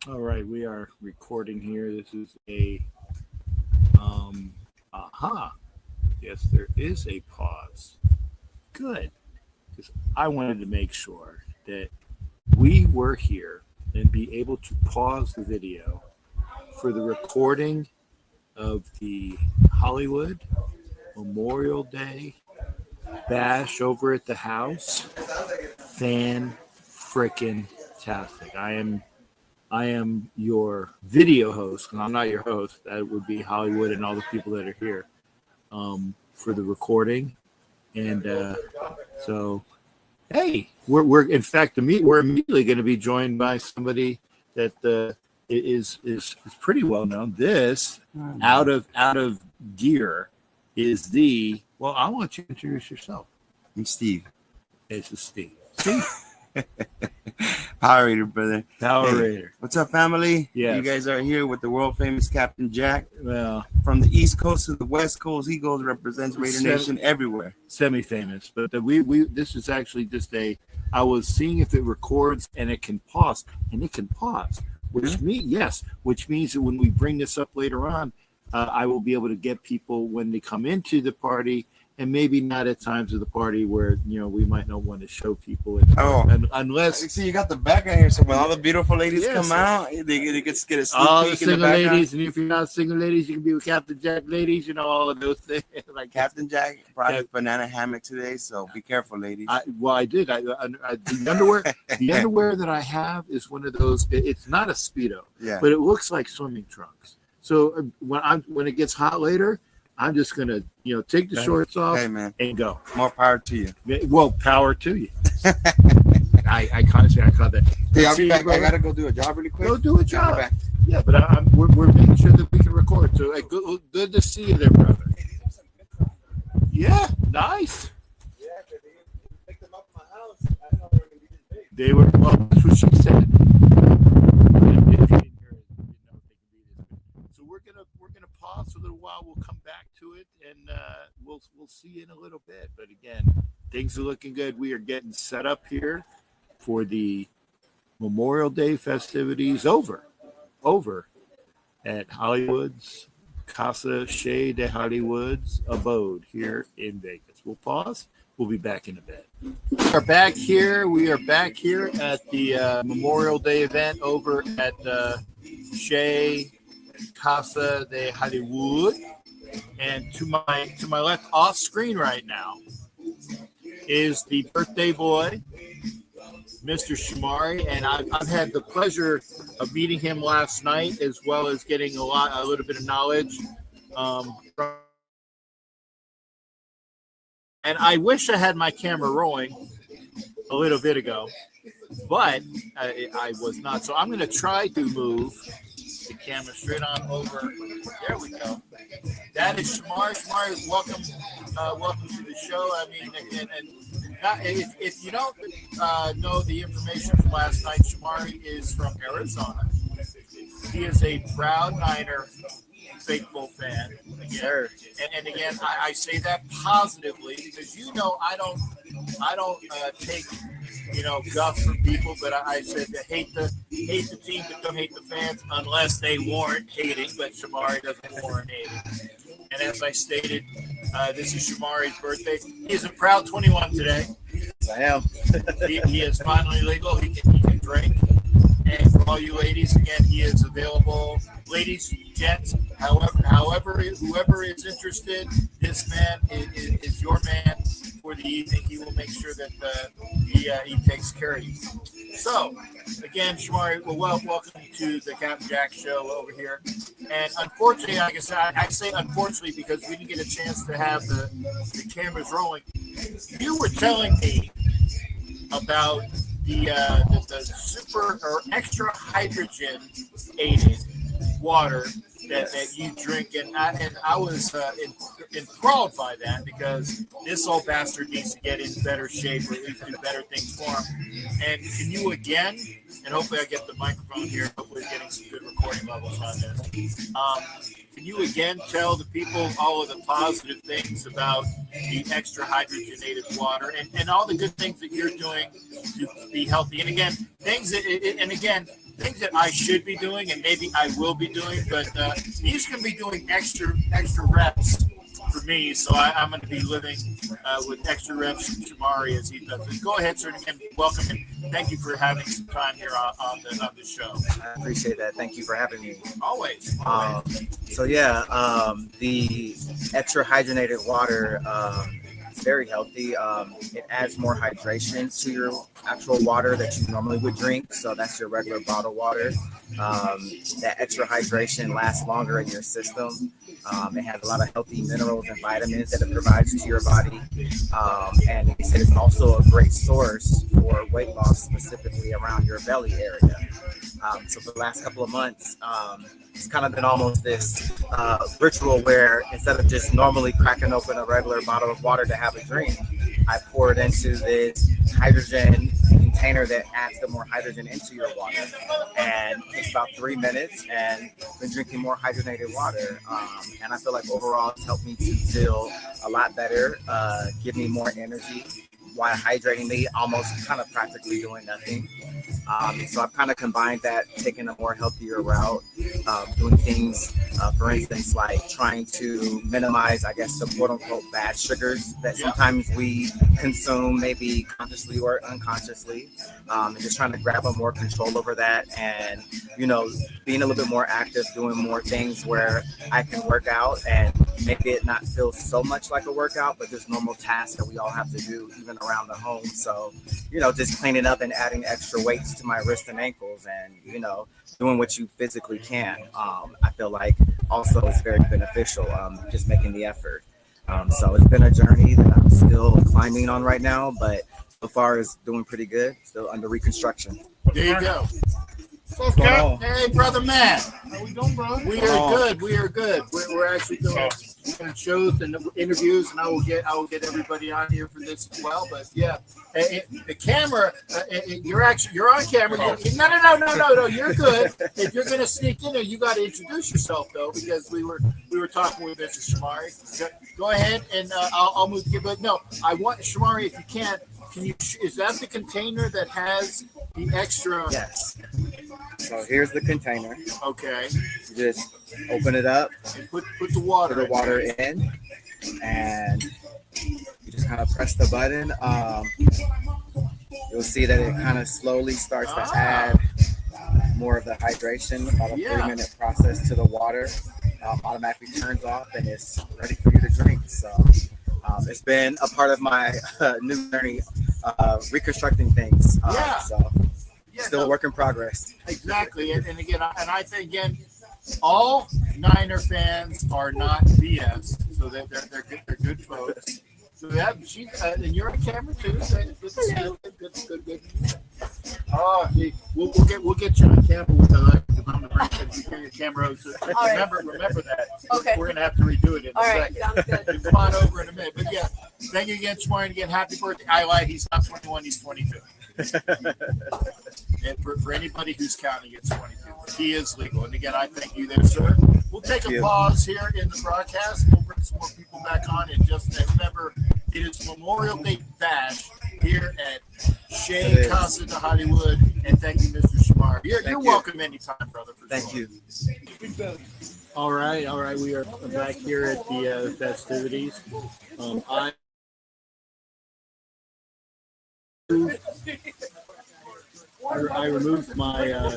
All right, we are recording here. This is a aha. Yes, there is a pause. Good. Because I wanted to make sure that we were here and be able to pause the video for the recording of the Hollywood Memorial Day bash over at the house. Fan freaking tastic. I am your video host, and I'm not your host. That would be Hollywood and all the people that are here for the recording. And so, hey, we're in fact we're immediately going to be joined by somebody that is pretty well known. This out of gear is the well. I want you to introduce yourself. I'm Steve. This is Steve. Steve. Power Raider, brother. Power Raider. What's up, family? Yes. You guys are here with the world famous Captain Jack. Well, from the East Coast to the West Coast, he goes represents Raider Nation everywhere. Semi-famous, but we this is actually just I was seeing if it records and it can pause, which means that when we bring this up later on, I will be able to get people when they come into the party. And maybe not at times of the party where we might not want to show people. Unless see you got the background here, so when all the beautiful ladies come out, they get a sneak all peek the in the single background. ladies, and if you're not single ladies, you can be with Captain Jack ladies. All of those things. Like Captain Jack brought his banana hammock today, so be careful, ladies. I did. The underwear that I have is one of those. It's not a Speedo, but it looks like swimming trunks. So when it gets hot later, I'm just gonna, take the shorts off and go. More power to you. Well, power to you. I caught that. Hey, I'll be back. I gotta go do a job really quick. Go do a job. Yeah, but we're making sure that we can record. So good to see you there, brother. Yeah, nice. Yeah, they picked them up in my house. I didn't know they were gonna be this big. They were. Well, that's what she said. So we're gonna pause for a little while. We'll come back to it, and we'll see you in a little bit. But again, things are looking good. We are getting set up here for the Memorial Day festivities over at Hollywood's Casa, Chez de Hollywood's abode here in Vegas. We'll pause. We'll be back in a bit. We are back here at the Memorial Day event over at Chez Casa de Hollywood, and to my left, off screen right now, is the birthday boy, Mr. Shamari, and I've had the pleasure of meeting him last night, as well as getting a little bit of knowledge. And I wish I had my camera rolling a little bit ago, but I was not. So I'm going to try to move the camera straight on over. There we go. That is Shamari. Shamari, welcome to the show. I mean, if you don't know the information from last night, Shamari is from Arizona. He is a proud Niner faithful fan. Again, and again, I say that positively because I don't take guff from people, but I said to hate the team, but don't hate the fans unless they warrant hating. But Shamari doesn't warrant hating. And as I stated, this is Shamari's birthday. He is a proud 21 today. I am. he is finally legal. He can drink. And for all you ladies, again, he is available. Ladies, gents, whoever is interested, this man is your man for the evening. He will make sure that he takes care of you. So, again, Shamari, welcome to the Captain Jack show over here. And unfortunately, like I said, I say unfortunately because we didn't get a chance to have the cameras rolling. You were telling me about the super or extra hydrogen aided water that you drink, and I was enthralled by that because this old bastard needs to get in better shape or at least do better things for him. And can you again, and hopefully I get the microphone here, hopefully getting some good recording levels on this. Can you again tell the people all of the positive things about the extra hydrogenated water and all the good things that you're doing to be healthy? And again, things that I should be doing and maybe I will be doing, but he's going to be doing extra reps for me. So I'm going to be living with extra reps from Shamari as he does it. Go ahead, sir, and welcome him. Thank you for having some time here on the show. I appreciate that. Thank you for having me. Always. The extra hydrogenated water is very healthy. It adds more hydration to your actual water that you normally would drink. So that's your regular bottled water. That extra hydration lasts longer in your system. It has a lot of healthy minerals and vitamins that it provides to your body. And it's also a great source for weight loss, specifically around your belly area. So for the last couple of months, it's kind of been almost this ritual where instead of just normally cracking open a regular bottle of water to have a drink, I pour it into this hydrogen container that adds the more hydrogen into your water. And it takes about 3 minutes, and I've been drinking more hydrogenated water. And I feel like overall it's helped me to feel a lot better, give me more energy while hydrating me, almost kind of practically doing nothing. So I've kind of combined that, taking a more healthier route, doing things, for instance, like trying to minimize, I guess, the quote unquote bad sugars that sometimes we consume, maybe consciously or unconsciously, and just trying to grab a more control over that, and, you know, being a little bit more active, doing more things where I can work out and make it not feel so much like a workout, but just normal tasks that we all have to do, even around the home. So, you know, just cleaning up and adding extra weights to my wrists and ankles, and, you know, doing what you physically can. I feel like also it's very beneficial, just making the effort. So it's been a journey that I'm still climbing on right now, but so far it's doing pretty good. Still under reconstruction. There you go. Okay. Hey, brother Matt. How we doing, bro? We are good. We are good. We're actually doing shows and interviews, and I will get everybody on here for this as well. But yeah, the camera, you're on camera. No. You're good. If you're gonna sneak in there, you got to introduce yourself though, because we were talking with Mr. Shamari. Go ahead, and I'll move to you. But no, I want Shamari, if you can you? Is that the container that has the extra? Yes. So here's the container. Okay. You just open it up. And put the water in, and you just kind of press the button. You'll see that it kind of slowly starts to add more of the hydration. About a 3-minute process to the water. Automatically turns off, and it's ready for you to drink. So it's been a part of my new journey, reconstructing things. Still a work in progress. Exactly, and again, I think all Niner fans are not BS, so they're good folks. So and you're on camera too. Good. Oh, we'll get you on camera with the camera. So remember that. Okay. We're gonna have to redo it in a second. Sounds good. Come on over in a minute. But yeah, thank you again, Shamari, and again, happy birthday. I lied. He's not 21. He's 22. And for anybody who's counting, it's 22. He is legal. And again, I thank you there, sir. We'll take a pause here in the broadcast. We'll bring some more people back on. And just remember, it is Memorial Day Bash here at Chez, Casa de Hollywood. And thank you, Mr. Shamar. You're welcome anytime, brother. Thank you. All right. We are back here at the festivities. I removed my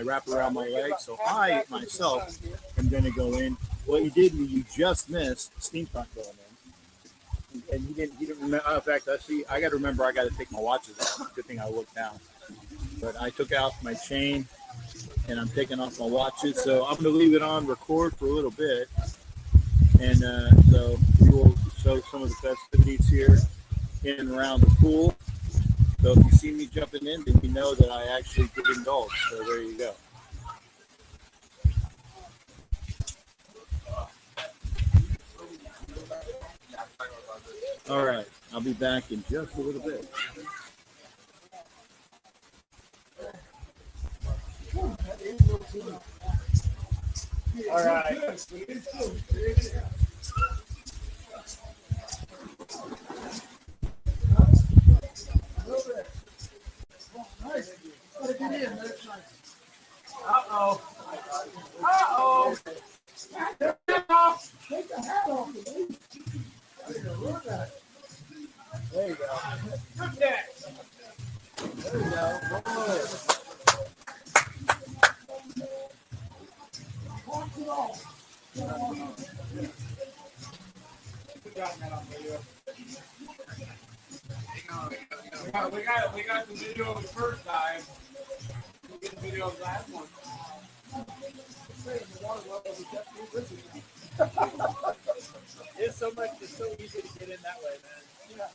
wrap around my leg, so I myself am going to go in. What you just missed steampunk going in, and he didn't remember. In fact, I got to remember. I got to take my watches out. Good thing I looked down. But I took out my chain, and I'm taking off my watches. So I'm going to leave it on record for a little bit, and so we will show some of the festivities here in and around the pool. So if you see me jumping in, then you know that I actually did indulge. So there you go. All right. I'll be back in just a little bit. All right. Uh-oh. Uh-oh. Take the hat off. There you go. Good catch. There you go. Walk it off. We got the video of the first time. We get the video of the last one. It's so much. It's so easy to get in that way, man.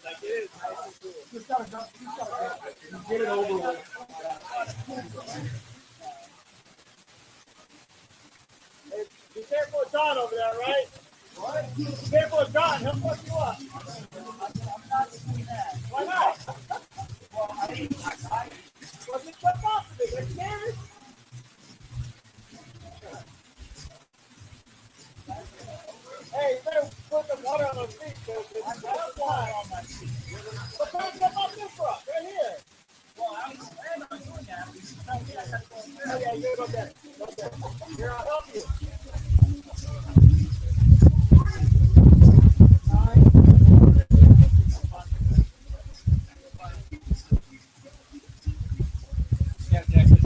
Like it is nice and cool. Just gotta get it over with. Hey, be careful with John over there, right? What? Be careful with John. He'll fuck you up. I'm not doing that. Why not? Well, I wasn't put off of it. Are you scared? Hey, you better put the water on those feet, because it's not water on my feet. But come on this rock, right here. Well, I was planning on doing that. Oh, yeah, you go there. Go there. Here, I'll help you. Yeah, Jackson.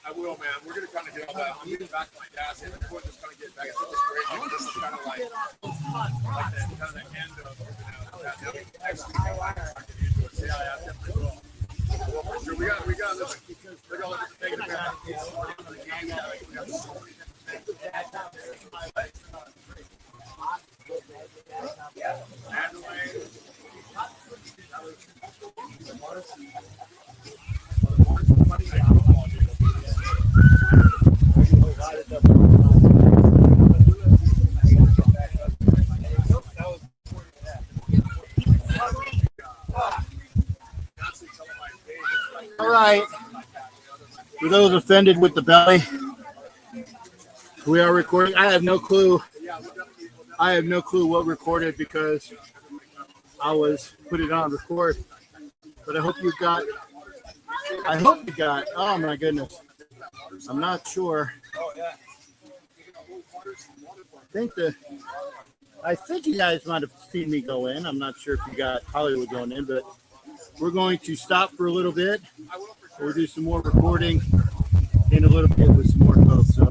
I will, man. We're gonna kind of get all that. I'm getting back to my dad's and we're just kind of get back. This is great. This is kind of like that kind of end of next week. Yeah, definitely will. Well, for sure. We got listen. We got to take it back. right. For those offended with the belly, we are recording. I have no clue. I have no clue what recorded because I was put it on record. But I hope you got. Oh my goodness. I'm not sure. I think you guys might have seen me go in. I'm not sure if you got Hollywood going in, but we're going to stop for a little bit. We'll do some more recording in a little bit with some more folks. So,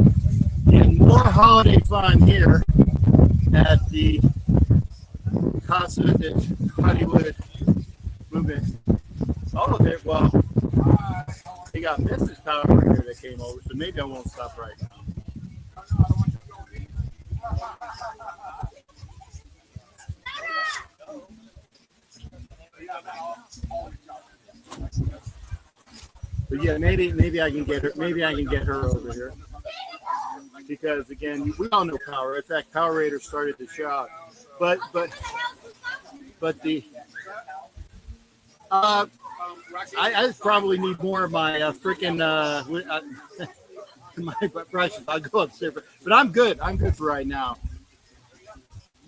and more holiday fun here at the Casa that Hollywood movement. All of it, well, they got Mrs. Power here that came over, so maybe I won't stop right now. But yeah, maybe I can get her. Maybe I can get her over here because again, we all know Power. In fact, Power Raiders started the show, but the I probably need more of my freaking my brushes. I'll go upstairs, but I'm good. I'm good for right now.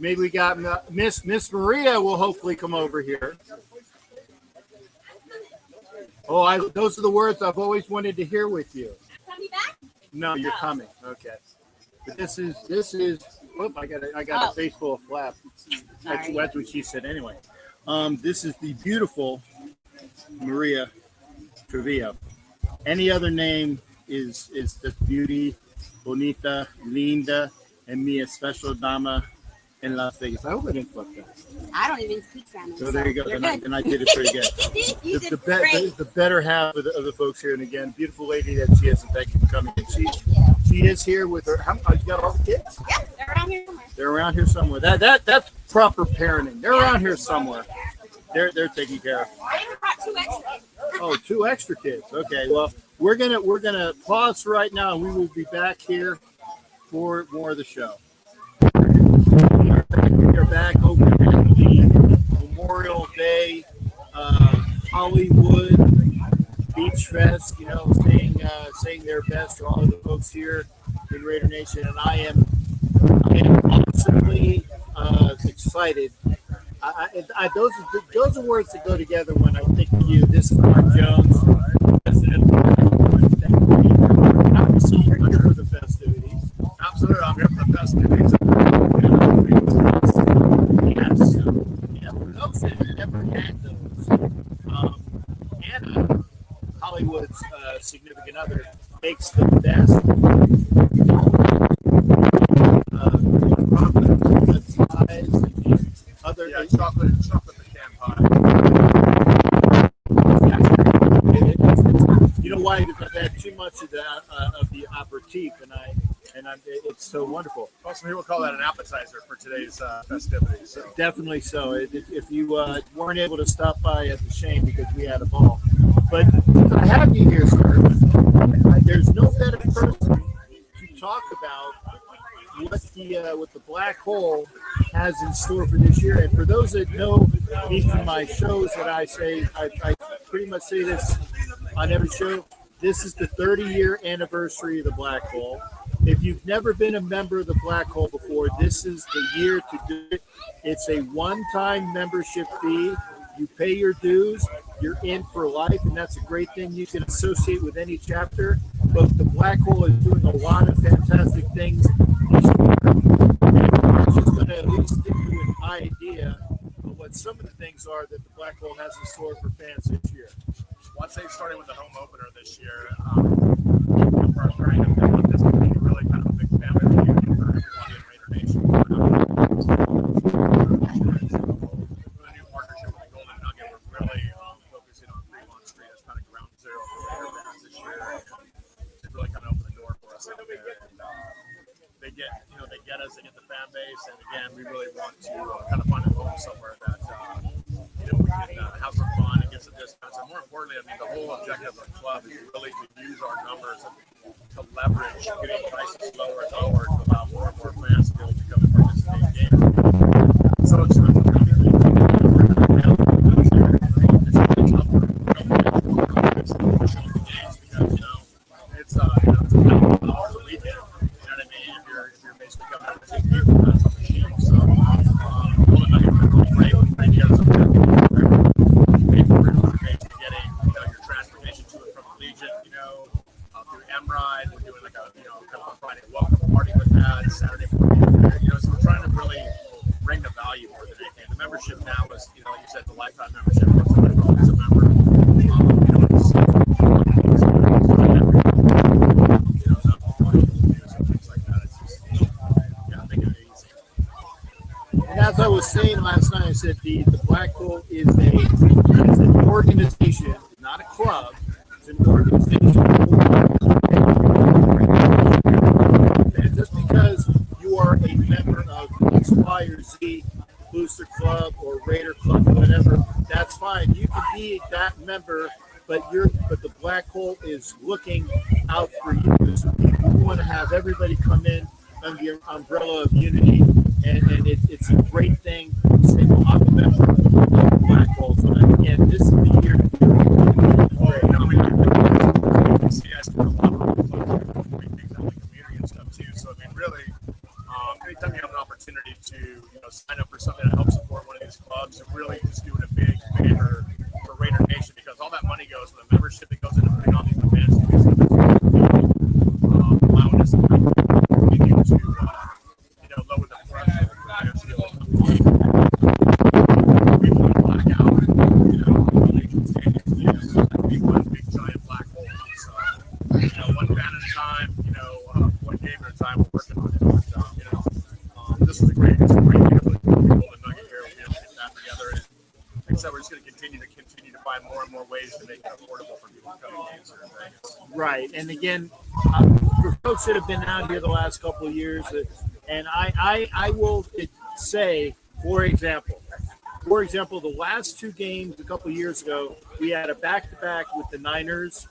Maybe we got Miss Maria will hopefully come over here. Oh, those are the words I've always wanted to hear with you. Coming back? No, you're coming. Okay. But this is. Whoop! I got a face full of flap. That's what she said anyway. This is the beautiful Maria Trevilla. Any other name is the beauty, bonita, linda, and mi special dama in Las Vegas. I hope I didn't fuck that. I don't even speak Spanish. So there you go. Then I did it pretty good. You did great. The better half of the folks here, and again, beautiful lady that she is, and thank you for coming. And she is here with her. You got all the kids? Yeah, they're around here somewhere. They're around here somewhere. That's proper parenting. They're around here somewhere. They're taking care of. I even brought 2 extra. Oh, 2 extra kids. Okay, well, we're gonna pause right now, and we will be back here for more of the show. We are back over at the Memorial Day Hollywood Beach Fest. Saying their best for all of the folks here in Raider Nation, and I am awesomely excited. Those are words that go together when I think of you. This is Mark Jones, president of absolutely here for the festivities. Absolutely, I'm here for the festivities. Yes. Yeah, for those that never had those, Anna, Hollywood's significant other, makes the best chocolate pecan pie. You know why? Because I've had too much of the aperitif, and it's so wonderful. Most people call that an appetizer for today's festivities. So. Definitely so. If you weren't able to stop by at the Chez because we had a ball, but I have you here, sir. There's no better person to talk about what the black hole has in store for this year. And for those that know me from my shows, that I pretty much say this on every show. This is the 30-year anniversary of the black hole. If you've never been a member of the black hole before, this is the year to do it. It's a one-time membership fee. You pay your dues, you're in for life, and that's a great thing. You can associate with any chapter, but the black hole is doing a lot of fantastic things this year. And I'm just going to at least give you an idea of what some of the things are that the black hole has in store for fans this year. Well, I'd say starting with the home opener this year, for our starting event, this will be really kind of a big family reunion for everybody in Raider Nation. With a new partnership with the Golden Nugget, we're really focusing on Fremont Street as kind of ground zero for Raider fans this year. To really kind of open the door for us out there. And they get us, they get the fan base, and again, we really want to kind of find a home somewhere that we can have some fun and get some discounts. And more importantly, the whole objective of the club is really to use our numbers to leverage getting prices lower and lower to allow more and more fans to be able to come and participate in games. So it's you're basically coming out to take people that's on the team. So Golden Nuggets are really great. We bring together some package pay for it on getting your transportation to and from the Legion, through MRIDE. We're doing like a kind of a Friday welcome party with that, Saturday morning. So we're trying to really bring the value more than anything. The membership now is, like you said, the lifetime membership. Somebody's always a member. And as I was saying last night, I said the Black Hole is an organization, not a club. It's an organization. And just because you are a member of X, Y, or Z Booster Club or Raider Club, whatever, that's fine. You can be that member, but the Black Hole is looking out for you. So we want to have everybody come in under the umbrella of unity, and it's a great thing to say, well, I'm a member of the Black Hole. So again, this is the year to do it. We see us do a lot of great things out in the community and stuff too. So I mean, really, anytime you have an opportunity to sign up for something to help support one of these clubs, and really just doing a big favor for Raider Nation, because all that money goes to the membership that goes into putting on these events, allowing us to continue to lower the threshold for fans to be able to we want to black out, Legion Stadium is one big giant black hole. So, one fan at a time, one game at a time, we're working on it. This is a great deal for the Golden Nugget here. We'll be able to get that together. And like I said, we're just going to continue to find more and more ways to make it affordable for people to come to games here in Vegas. Right, and again, for folks that have been out here the last couple of years, and I will say, for example, the last two games a couple of years ago, we had a back-to-back with the Niners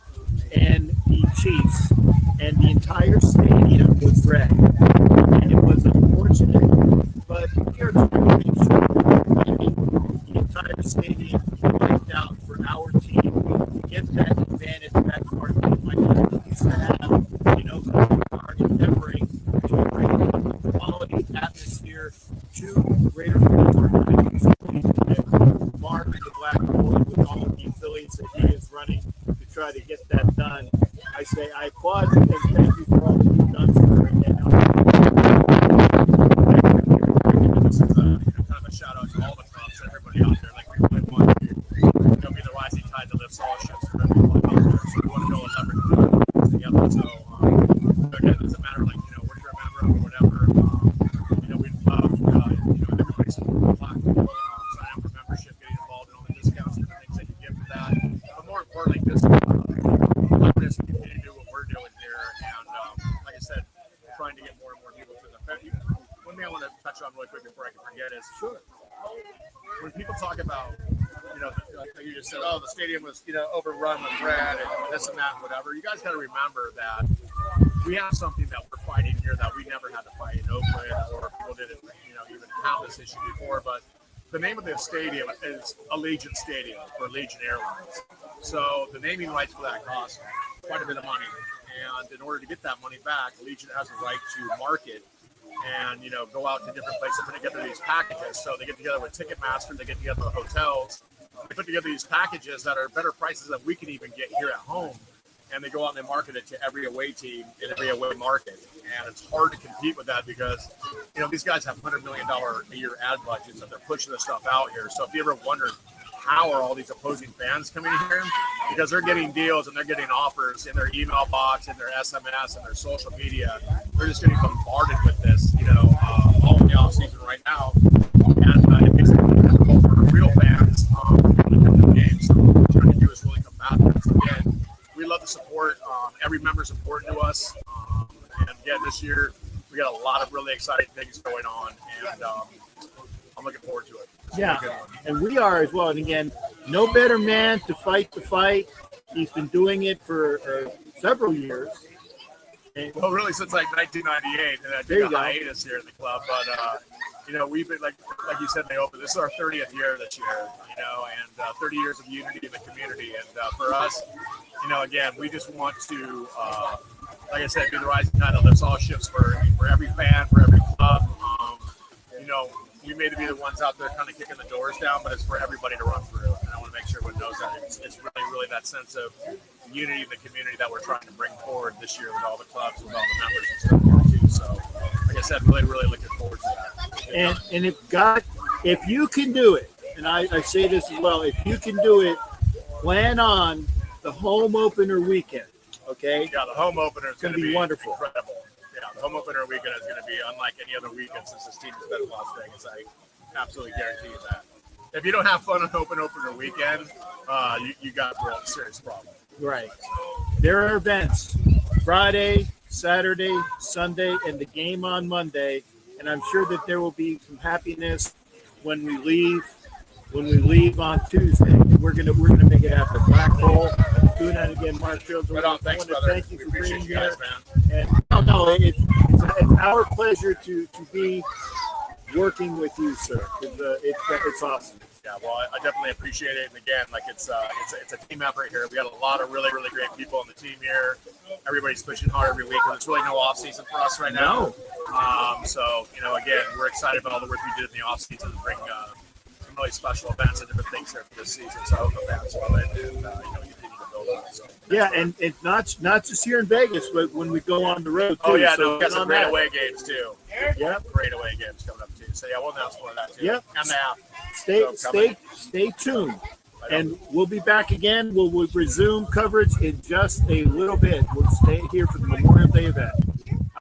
and the Chiefs, and the entire stadium was red. And it was unfortunate, but we are trying to make sure the entire stadium wiped out for our team to get that advantage back to our team like we used to have. We are endeavoring to bring a quality atmosphere to Raider fans. Mark the Black Hole with all of the affiliates that he is running to try to get that done. I say I applaud you and thank you for all that you've done for it. This is kind of a shout out to all the clubs and everybody out there. Like, we really want to be the rising tide that lifts all ships for every club out there. So we want to go and leverage together. So again, it doesn't matter, like, what you're a member of or whatever. We'd love, everybody's platform, sign up for membership, getting involved in all the discounts and things that you get for that. But more importantly, just allowing us to continue to do what we're doing here. And like I said, trying to get more and more people to the event. One thing I want to touch on really quick before I can forget is, when people talk about, like you just said, the stadium was, overrun with red and this and that and whatever. You guys got to remember that we have something that we're fighting here that we never had to fight in Oakland, or people didn't, even have this issue before. But the name of the stadium is Allegiant Stadium for Legion Airlines. So the naming rights for that cost quite a bit of money. And in order to get that money back, Legion has a right to market and, go out to different places and put together these packages. So they get together with Ticketmaster, they get together with hotels, they put together these packages that are better prices than we can even get here at home. And they go out and they market it to every away team in every away market. And it's hard to compete with that because, these guys have $100 million a year ad budgets and they're pushing this stuff out here. So if you ever wondered, how are all these opposing fans coming here? Because they're getting deals and they're getting offers in their email box, in their SMS, and their social media. They're just getting bombarded with this, all in the off season right now. And it makes it difficult for real fans in the games. So what we're trying to do is really combat this. Again, we love the support. Every member is important to us. And again, this year, we got a lot of really exciting things going on. And I'm looking forward to it. Yeah, and we are as well. And again, no better man to fight the fight. He's been doing it for several years. And, well, really since like 1998, and I did a hiatus here at the club. But we've been like you said, they opened. This is our 30th year this year. And 30 years of unity in the community. And for us, again, we just want to like I said, being the rising tide that lifts all ships for every fan, for every club. You know, we may be the ones out there kind of kicking the doors down, but it's for everybody to run through. And I want to make sure everyone knows that it's really that sense of unity in the community that we're trying to bring forward this year with all the clubs, with all the members and stuff here too. So, like I said, really looking forward to that. And if you can do it, and I say this as well, if you can do it, plan on the home opener weekend. Okay. Yeah, the home opener is going to be wonderful. Incredible. Yeah, the home opener weekend is going to be unlike any other weekend since this team has been in Las Vegas. I absolutely guarantee you that. If you don't have fun on opener weekend, you got a serious problem. Right. There are events Friday, Saturday, Sunday, and the game on Monday. And I'm sure that there will be some happiness when we leave on Tuesday. We're gonna make it happen. Black Hole, doing that again. Mark Fields. Right on. Thanks, brother. Thank you We for appreciate being you guys, here. man. And no, it's our pleasure to be working with you, sir. It's awesome. Yeah, well, I definitely appreciate it. And again, like it's a team effort here. We got a lot of really great people on the team here. Everybody's pushing hard every week. There's really no off season for us right now. So you know, again, we're excited about all the work we did in the off season to bring some really special events and different things here for this season. So I hope the fans love it and continue to build on it. So, Yeah, and it's not just here in Vegas, but when we go on the road too. Oh yeah, so we got some great away games too. Yep. Great away games coming up too. So yeah, we'll announce more of that too. Yep. And the app. Stay tuned, and we'll be back again. We'll resume coverage in just a little bit. We'll stay here for the Memorial Day event.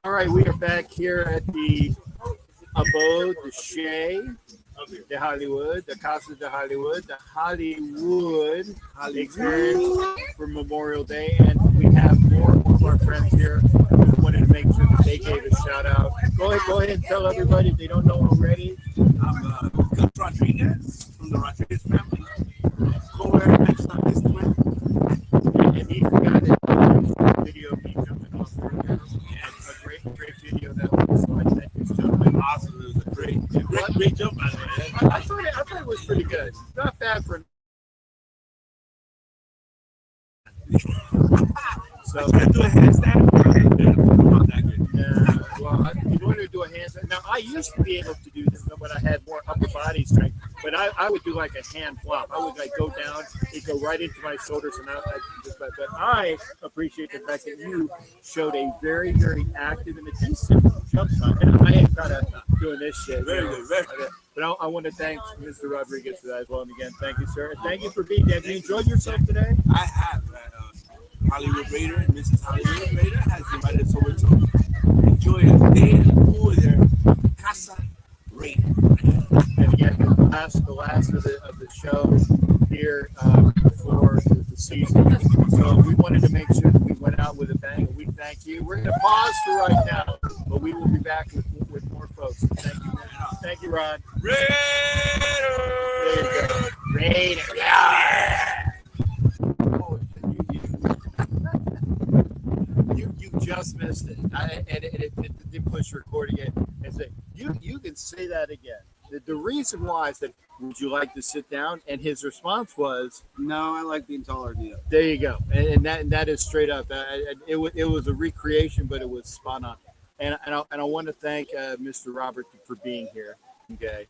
All right, we are back here at the abode, the Chez de Hollywood, the Casa de Hollywood, the Hollywood experience for Memorial Day, and we have more of our friends here. Just wanted to make sure that they gave a shout out. Go ahead and tell everybody if they don't know already. I'm Gus Rodriguez from the Rodriguez family. Co-owner next on this one. And he's got a video of me jumping off the roof. Yeah, a great video that was. So I thank you, gentlemen. Awesome. It was a great jump, by the way. I thought it was pretty good. Not bad for. So I do a handstand. Not that good. yeah, well, you wanted to do a handstand. Now I used to be able to do this when I had more upper body strength, but I would do like a hand flop. I would like go down, it go right into my shoulders, and but I appreciate the fact that you showed a very active and a decent jump shot. And I ain't kind of doing this shit. Very good, very good. But I want to thank Mr. Rodriguez for that as well. And again, thank you, sir. And thank you for being there. Have you enjoyed yourself today? I have. Hollywood Raider and Mrs. Hollywood Raider has invited us over to enjoy a day in the pool with their Casa Raider. And again, the last of the show here for the season. So we wanted to make sure that we went out with a bang. We thank you. We're going to pause for right now, but we will be back with more folks. Thank you, man. Thank you, Ron. Raider! There you go. Raider. Yeah. You just missed it. It did push record again and say, you can say that again. The reason why I said, would you like to sit down? And his response was, No, I like being taller than you. there you go. And that is straight up. It was a recreation, but it was spot on. And I want to thank Mr. Robert for being here. Okay.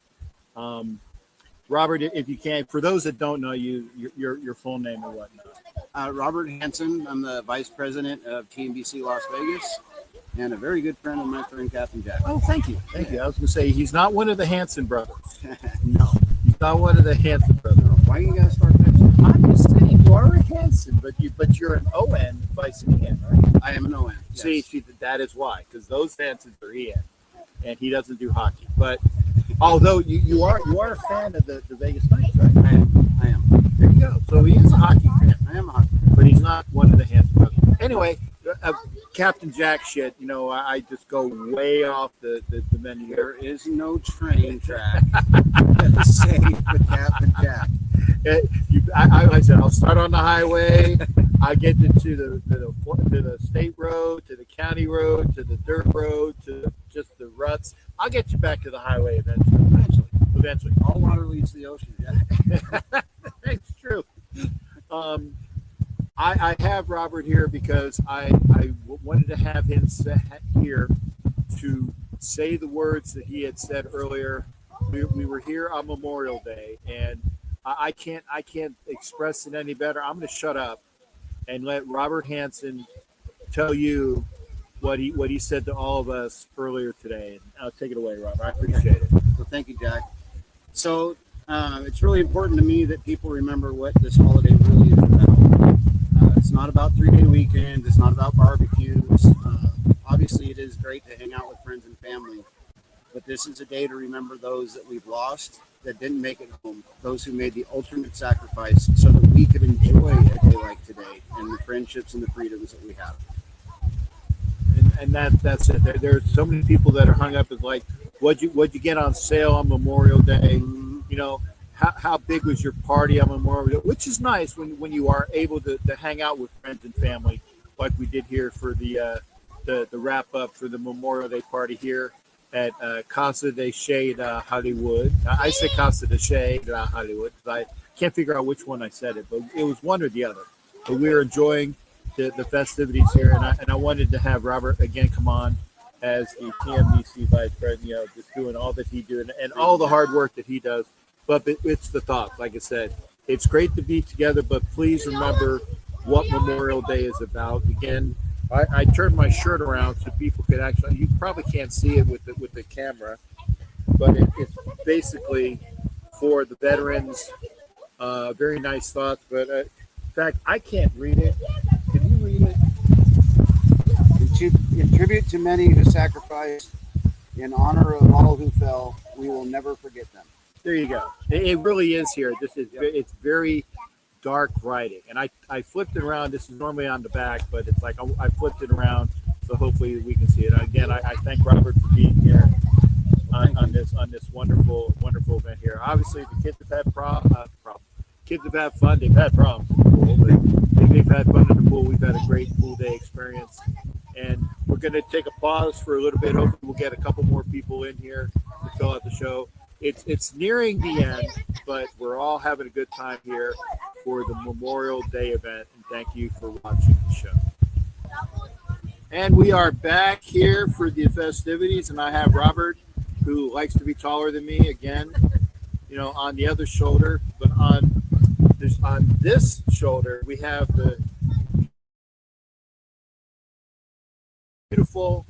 Robert, if you can, for those that don't know you, your full name or whatnot. Robert Hansen. I'm the vice president of TNBC Las Vegas, and a very good friend of my friend Captain Jack. Oh, thank you. Thank you. I was going to say, he's not one of the Hanson brothers. No. He's not one of the Hanson brothers. Why you gotta start pitching? I'm just saying, you are a Hanson, but you're an ON vice EN, right? I am an ON. Yes. See, that is why, because those Hansons are EN, and he doesn't do hockey. But although you are a fan of the Vegas Knights, right? I am. There you go. So he is a hockey fan. I am a hockey fan. But he's not one of the Hanson brothers. Anyway, Captain Jack shit, I just go way off the menu. There is no train track safe with Captain Jack. I said, I'll start on the highway. I get to the state road, to the county road, to the dirt road, to just the ruts. I'll get you back to the highway eventually. All water leads to the ocean, Jack. It's true. I have Robert here because I wanted to have him here to say the words that he had said earlier. We were here on Memorial Day, and I can't express it any better. I'm going to shut up and let Robert Hansen tell you what he said to all of us earlier today. And I'll take it away, Robert. I appreciate it. Well, thank you, Jack. So it's really important to me that people remember what this holiday really is about. It's not about 3-day weekends. It's not about barbecues. Obviously, it is great to hang out with friends and family, but this is a day to remember those that we've lost, that didn't make it home, those who made the ultimate sacrifice so that we could enjoy a day like today and the friendships and the freedoms that we have. And that's it. There's so many people that are hung up as like, what'd you get on sale on Memorial Day? You know, how big was your party on Memorial Day? Which is nice when you are able to hang out with friends and family, like we did here for the wrap up for the Memorial Day party here at Casa de Chez Hollywood. I say Casa de Chez Hollywood because I can't figure out which one I said it, but it was one or the other. But we were enjoying the festivities here, and I wanted to have Robert again come on as the TMBC vice president, just doing all that he doing and all the hard work that he does. But it's the thought, like I said, it's great to be together, but please remember what Memorial Day is about. Again, I turned my shirt around so people could actually, you probably can't see it with the camera, but it's basically for the veterans. Very nice thoughts, but in fact, I can't read it. Can you read it? In tribute to many who sacrificed, in honor of all who fell, we will never forget them. There you go. It really is here. It's very dark writing, and I flipped it around. This is normally on the back, but it's like I flipped it around, so hopefully we can see it. Again, I thank Robert for being here on this wonderful event here. Obviously, the kids have had kids have had fun. They've had problems in the pool, but they've had fun in the pool. We've had a great pool day experience, and we're going to take a pause for a little bit. Hopefully, we'll get a couple more people in here to fill out the show. It's nearing the end, but we're all having a good time here for the Memorial Day event, and thank you for watching the show. And we are back here for the festivities, and I have Robert, who likes to be taller than me again, on the other shoulder, but on this shoulder we have the beautiful,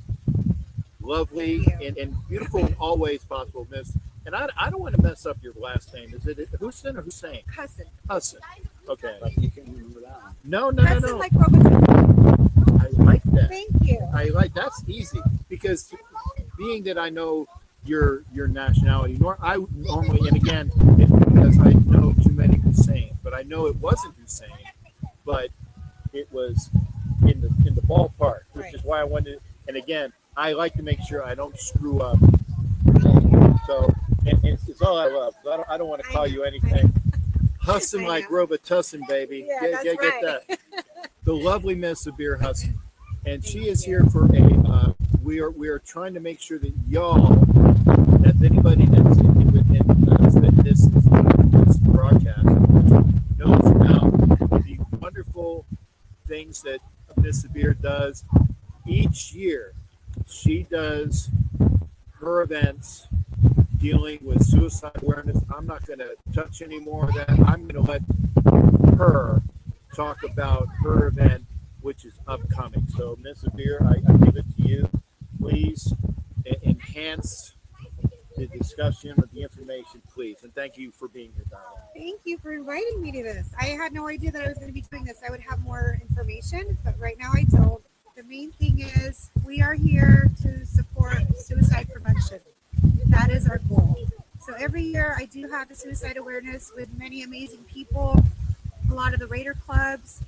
lovely, and beautiful in all ways possible, Miss. And I don't want to mess up your last name. Is it Hussein or Hussein? Hussein. Okay. You can remember that one. No. Like Robert. I like that. Thank you. That's easy because being that I know your nationality, I normally, and again, it's because I know too many Hussein, but I know it wasn't Hussein, but it was in the ballpark, which is why I wanted. And again, I like to make sure I don't screw up. So, and it's all I love. So I don't want to call you anything. Hussin like Robitussin, baby. Yeah, get right. that. The lovely Miss Sabir Hussin, and she is here for a. We are trying to make sure that y'all, that anybody that's within this broadcast knows about the wonderful things that Miss Sabir does each year. She does her events dealing with suicide awareness. I'm not going to touch any more of that. I'm going to let her talk about her event, which is upcoming. So, Ms. Abir, I give it to you. Please enhance the discussion of the information, please. And thank you for being here, darling. Thank you for inviting me to this. I had no idea that I was going to be doing this. I would have more information, but right now I don't. The main thing is we are here to support suicide prevention. That is our goal. So every year I do have the suicide awareness with many amazing people, a lot of the Raider clubs,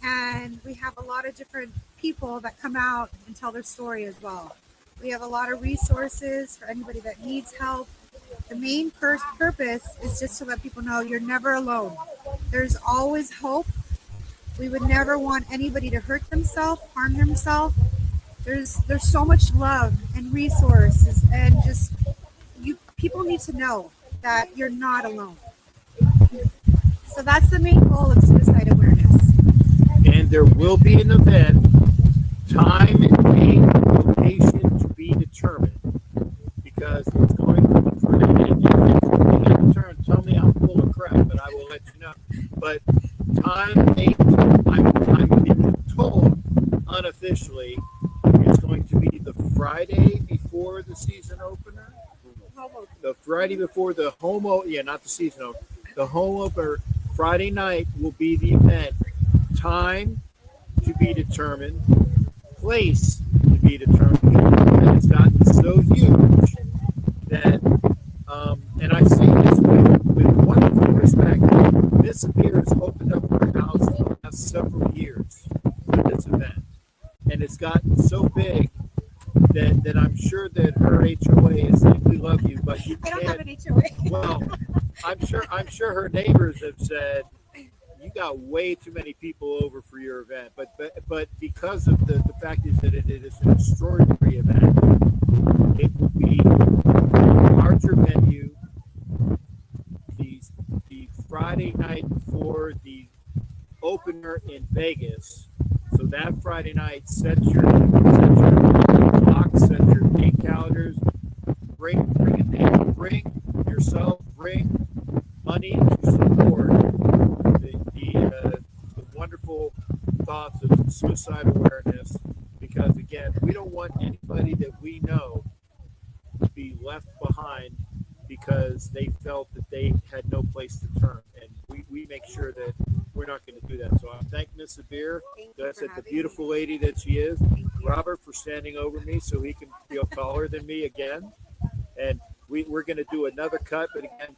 and we have a lot of different people that come out and tell their story as well. We have a lot of resources for anybody that needs help. The main purpose is just to let people know you're never alone. There's always hope. We would never want anybody to hurt themselves, harm themselves. There's so much love and resources, and just people need to know that you're not alone. So that's the main goal of suicide awareness. And there will be an event Time and date, location to be determined, because it's going to be tell me I'm full of crap, but I will let you know. But time, date, I'm being told unofficially it's going to be the Friday before the season opener. The Friday before the not the season opener. The home opener Friday night will be the event. Time to be determined. Place to be determined. And it's gotten so huge that, and I say this with wonderful respect, Miss Beer has opened up her house for the last several years for this event. And it's gotten so big that I'm sure that her HOA is saying, we love you, but you I can't. don't have an HOA. Well, I'm sure her neighbors have said, you got way too many people over for your event. But because of the fact is that it is an extraordinary event, it will be a larger venue. The Friday night before the opener in Vegas. So that Friday night, set your clocks, set your date calendars. Bring a name, bring yourself, bring money to support the wonderful thoughts of suicide awareness. Because again, we don't want anybody that we know to be left behind because they felt that they had no place to turn, and we make sure that we're not going to do that. So I thank Miss Abir. That's the beautiful lady that she is. Robert for standing over me so he can feel taller than me again. And we're going to do another cut, but again,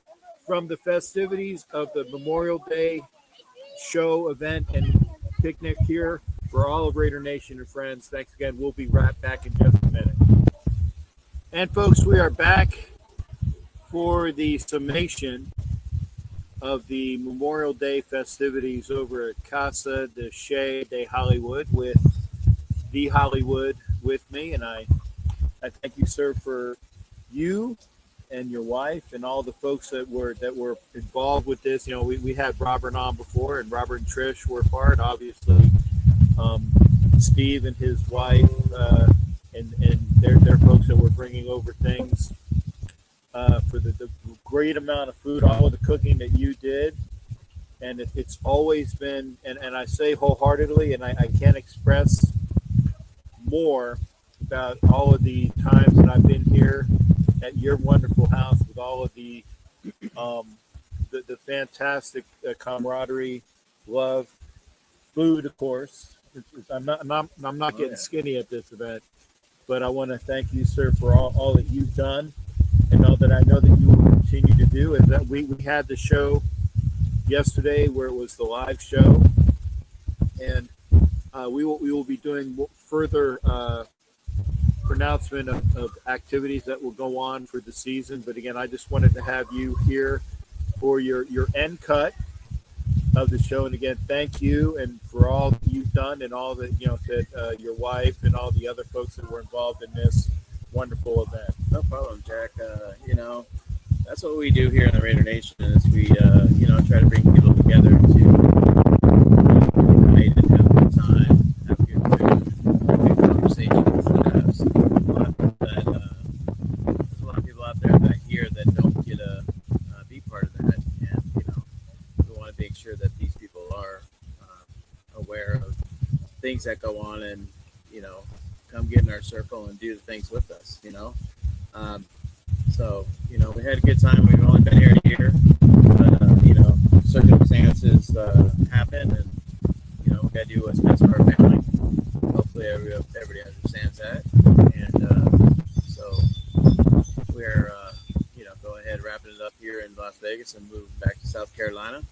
from the festivities of the Memorial Day show, event, and picnic here for all of Raider Nation and friends. Thanks again. We'll be right back in just a minute. And folks, we are back for the summation of the Memorial Day festivities over at Casa de Chez de Hollywood with the Hollywood with me. And I thank you, sir, for you and your wife and all the folks that were involved with this. You know, we had Robert on before, and Robert and Trish were part, obviously. Steve and his wife and their folks that were bringing over things for the great amount of food, all of the cooking that you did. And it's always been, and I say wholeheartedly, and I can't express more about all of the times that I've been here at your wonderful house with all of the fantastic camaraderie, love, food, of course. I'm not getting skinny at this event, but I want to thank you, sir, for all that you've done and all that I know that you will continue to do. And that we had the show yesterday where it was the live show, and we will be doing further pronouncement of activities that will go on for the season. But again, I just wanted to have you here for your end cut of the show. And again, thank you and for all that you've done and all that, that your wife and all the other folks that were involved in this wonderful event. No problem, Jack. That's what we do here in the Raider Nation is we, try to bring people together to unite and have a good time, have good food, have good conversations. There's a lot of people out there that here that don't get to be part of that, and we want to make sure that these people are aware of things that go on, and come get in our circle and do the things with us. So we had a good time. We've only been here a year, but circumstances happen, and we got to do what's best for our family. Hopefully, everybody understands that, and so we're go ahead wrapping it up here in Las Vegas and moving back to South Carolina,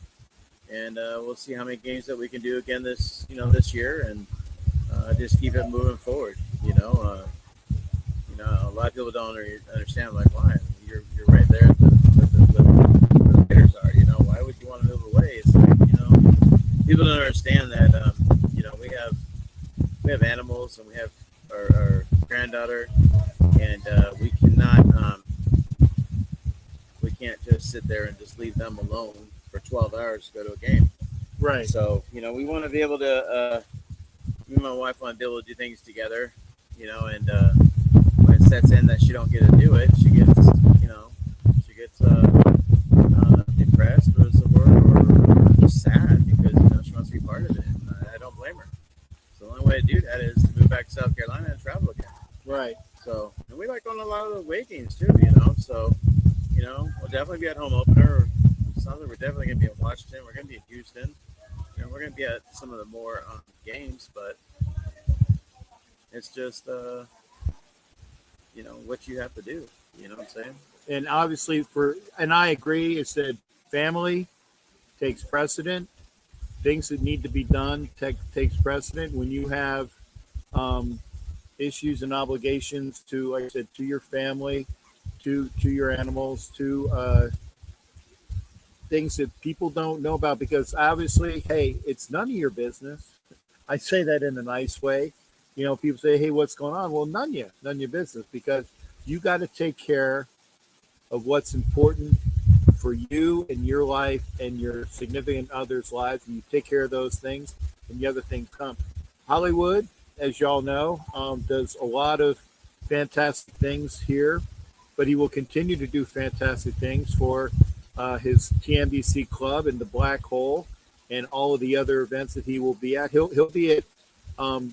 and we'll see how many games that we can do again this year, and just keep it moving forward. A lot of people don't understand, like, why you're right there at the Raiders are. Why would you want to move away? It's like, people don't understand that. We have animals, and we have our granddaughter, and we can't just sit there and just leave them alone for 12 hours to go to a game. Right. So we want to be able to me and my wife want to be able to do things together, you know, and when it sets in that she don't get to do it, she gets, you know, depressed was the word, or just sad because, you know, she wants to be part of it. And I don't blame her. So the only way to do that is to move back to South Carolina and travel again. Right. So, and we like going to a lot of the away games too, you know. So, you know, we'll definitely be at home opener. It sounds like we're definitely going to be in Washington. We're going to be in Houston. You know, we're going to be at some of the more games, but it's just, you know, what you have to do. You know what I'm saying? And obviously, and I agree, it's that family takes precedent. Things that need to be done takes precedent. When you have issues and obligations to, like I said, to your family, to your animals, to things that people don't know about, because obviously, hey, it's none of your business. I say that in a nice way. You know, people say, hey, what's going on? Well, none of your business, because you got to take care of what's important for you in your life and your significant others' lives. And you take care of those things, and the other things come. Hollywood, as y'all know, does a lot of fantastic things here, but he will continue to do fantastic things for his TNBC club and the Black Hole and all of the other events that he will be at. He'll be at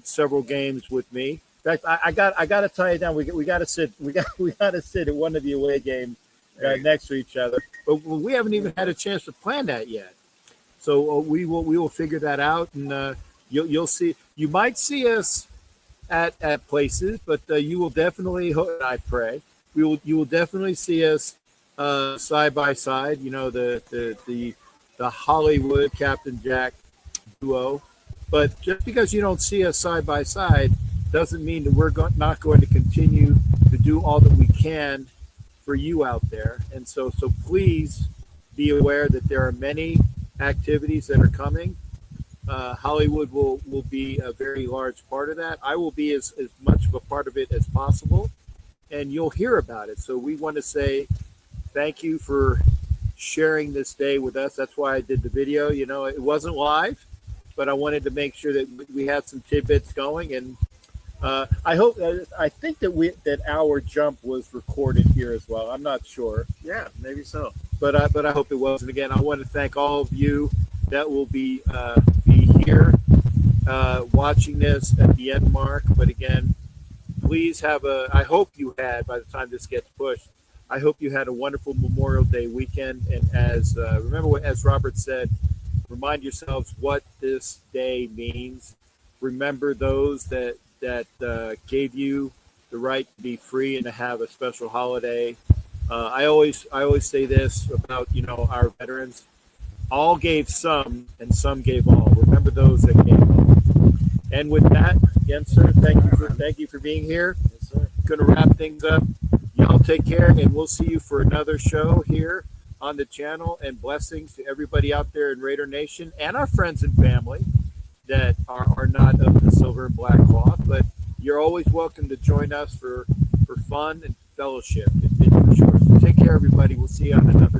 several games with me. In fact, I got to tie it down. We got to sit at one of the away games next to each other, but we haven't even had a chance to plan that yet. So we will figure that out, and you'll see. You might see us at places, but you will definitely. I pray you will definitely see us side by side. You know, the Hollywood Captain Jack duo. But just because you don't see us side by side doesn't mean that we're not going to continue to do all that we can for you out there. And so please be aware that there are many activities that are coming. Hollywood will be a very large part of that. I will be as much of a part of it as possible, and you'll hear about it. So we want to say thank you for sharing this day with us. That's why I did the video. You know, it wasn't live, but I wanted to make sure that we had some tidbits going. And I think that our jump was recorded here as well. I'm not sure. Yeah, maybe so. But I hope it was. And again, I want to thank all of you that will be here watching this at the end mark. But again, please I hope you had, by the time this gets pushed, I hope you had a wonderful Memorial Day weekend. And remember as Robert said, remind yourselves what this day means. Remember those that gave you the right to be free and to have a special holiday. I always say this about, you know, our veterans. All gave some, and some gave all. Remember those that gave all. And with that, again, sir, thank you for being here. Yes, sir. Going to wrap things up. Y'all take care, and we'll see you for another show here on the channel. And blessings to everybody out there in Raider Nation and our friends and family that are not of the silver and black cloth. But you're always welcome to join us for fun and fellowship. For sure. So take care, everybody. We'll see you on another.